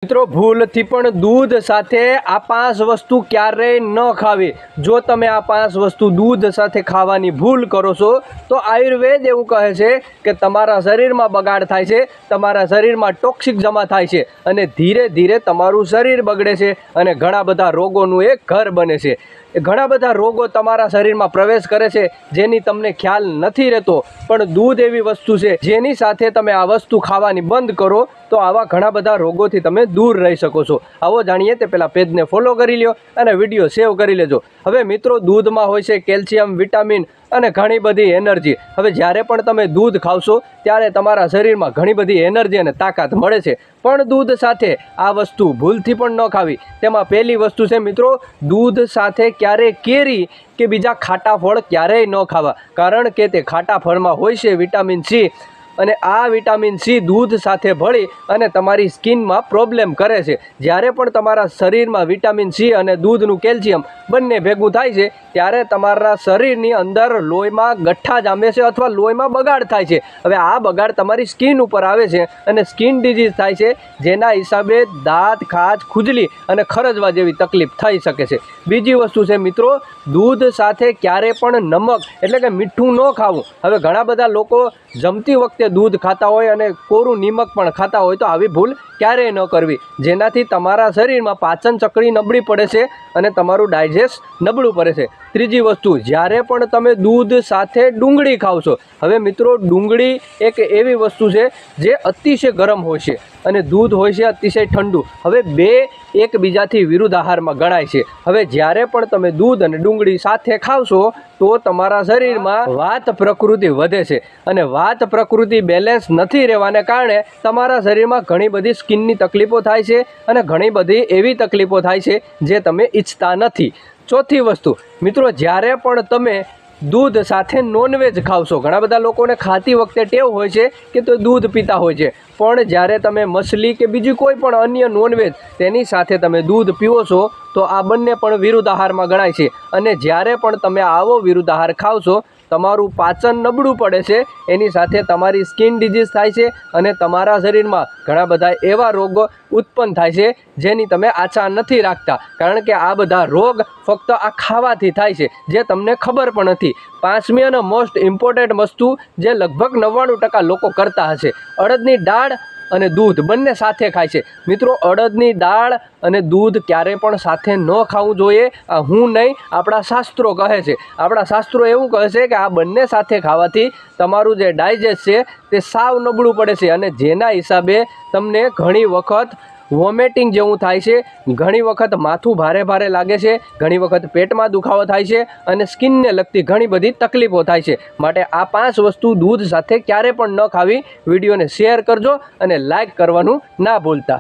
મિત્રો ભૂલથી પણ દૂધ સાથે આ 5 વસ્તુ ક્યારેય ન ખાવી। જો તમે આ 5 વસ્તુ દૂધ સાથે ખાવાની ભૂલ કરો છો તો આયુર્વેદ એવું કહે છે કે તમારા શરીરમાં બગાડ થાય છે, તમારા શરીરમાં ટોક્સિક જમા થાય છે અને ધીરે ધીરે તમારું શરીર બગડે છે અને ઘણા બધા રોગોનું એક ઘર બને છે। ઘણા બધા રોગો તમારા શરીરમાં પ્રવેશ કરે છે જેની તમને ખ્યાલ નથી રહેતો, પણ દૂધ એવી વસ્તુ છે જેની સાથે તમે આ વસ્તુ ખાવાની બંધ કરો તો આવા ઘણા બધા રોગોથી તમે दूर रही सको छो। आवो जाणीए ते पहला पेज ने फॉलो करी लो अने विडियो सेव करी लेजो। हवे मित्रों दूध में होय छे केल्शियम, विटामिन अने घणी बधी एनर्जी। हवे ज्यारे पण तमे दूध खावशो त्यारे तमारा शरीर में घणी बधी एनर्जी अने ताकत मळे छे, पण दूध साथे आ वस्तु भूलथी पण न खावी। तेमां पहेली वस्तु छे मित्रों, दूध साथे क्यारे केरी के बीजा खाटा फळ क्यारेय न खावा, कारण के ते खाटा फळमां होय छे विटामिन सी અને આ વિટામિન સી दूध સાથે ભળી અને તમારી સ્કિનમાં પ્રોબ્લેમ કરે છે। જ્યારે પણ તમારા શરીરમાં વિટામિન સી અને દૂધનું કેલ્શિયમ બંને ભેગું થાય છે ત્યારે તમારા શરીરની અંદર લોહીમાં ગઠ્ઠા જામે છે અથવા લોહીમાં બગાડ થાય છે। હવે આ બગાડ તમારી સ્કિન ઉપર આવે છે અને સ્કિન ડિઝીઝ થાય છે, જેના હિસાબે દાંત, ખાજ, ખુજલી અને ખરજવા જેવી તકલીફ થઈ શકે છે। બીજી વસ્તુ છે મિત્રો, दूध સાથે ક્યારે પણ નમક એટલે કે મીઠું ન ખાવું। હવે ઘણા બધા લોકો જમતી વખતે दूध खाता होय अने कोरू निमक पण खाता होय तो आवी भूल क्यारेय न करवी, जेनाथी तमारा शरीर में पाचन चक्री नबળી पड़े छे अने तमारुं डायजेस्ट नबळुं पड़े छे। त्रीजी वस्तु, ज्यारे पण तमे दूध साथे डूंगળી खाओ छो। हवे मित्रों डूंगળી एक एवी वस्तु छे जे अतिशय गरम होय छे अने दूध होय छे अतिशय ठंडू। हवे बे एकबीजाथी विरुद्ध आहारमां गणाय छे। हवे ज्यारे पण तमे दूध अने डूंगળી साथे खावशो तो तमारा शरीरमां वात प्रकृति वधे छे अने वात प्रकृति बेलेन्स नहीं रहवाने कारणे तमारा शरीरमां घणी बधी स्किननी तकलीफो थाय छे अने घणी बधी एवी तकलीफो थाय छे जे तमे इच्छता नथी। चौथी वस्तु मित्रों, ज्यारे पण तमे दूध साथे नॉनवेज खावशो, घણા બધા લોકોને ખાતી વખતે ટેવ હોય છે કે તો दूध पीता હોય છે, પણ જ્યારે તમે મછલી કે બીજી કોઈ પણ અન્ય નોનવેજ તેની સાથે તમે दूध પીવો છો તો આ બંને પણ વિરુદ્ધ આહારમાં ગણાય છે। અને જ્યારે પણ તમે આવો વિરુદ્ધ આહાર ખાવ છો તમારું પાચન નબળું પડે છે, એની સાથે તમારી સ્કિન ડિઝીઝ થાય છે અને તમારા શરીરમાં ઘણા બધા એવા રોગો ઉત્પન્ન થાય છે જેની તમે આશા નથી રાખતા, કારણ કે આ બધા રોગ ફક્ત આ ખાવાથી થાય છે જે તમને ખબર પણ નથી। પાંચમી અને મોસ્ટ ઇમ્પોર્ટન્ટ વસ્તુ જે લગભગ 99% લોકો કરતા હશે, અડદની દાળ અને दूध બંને સાથે ખાય છે। મિત્રો અડદની દાળ અને दूध ક્યારે પણ સાથે ન ખાવું જોઈએ। આ હું નહીં, આપણા શાસ્ત્રો કહે છે। આપણા શાસ્ત્રો એવું કહે છે કે આ બંને સાથે ખાવાથી તમારું જે ડાયજેસ્ટ છે તે સાવ નબળું પડે છે અને જેના હિસાબે તમને ઘણી વખત વોમિટિંગ જેવું થાય છે, ઘણી વખત માથું ભારે ભારે લાગે છે, ઘણી વખત પેટમાં દુખાવો થાય છે અને સ્કિનને લગતી ઘણી બધી તકલીફો થાય છે। માટે આ 5 વસ્તુ दूध સાથે ક્યારે પણ ન ખાવી। વિડીયોને શેર કરજો અને લાઈક કરવાનું ના ભૂલતા।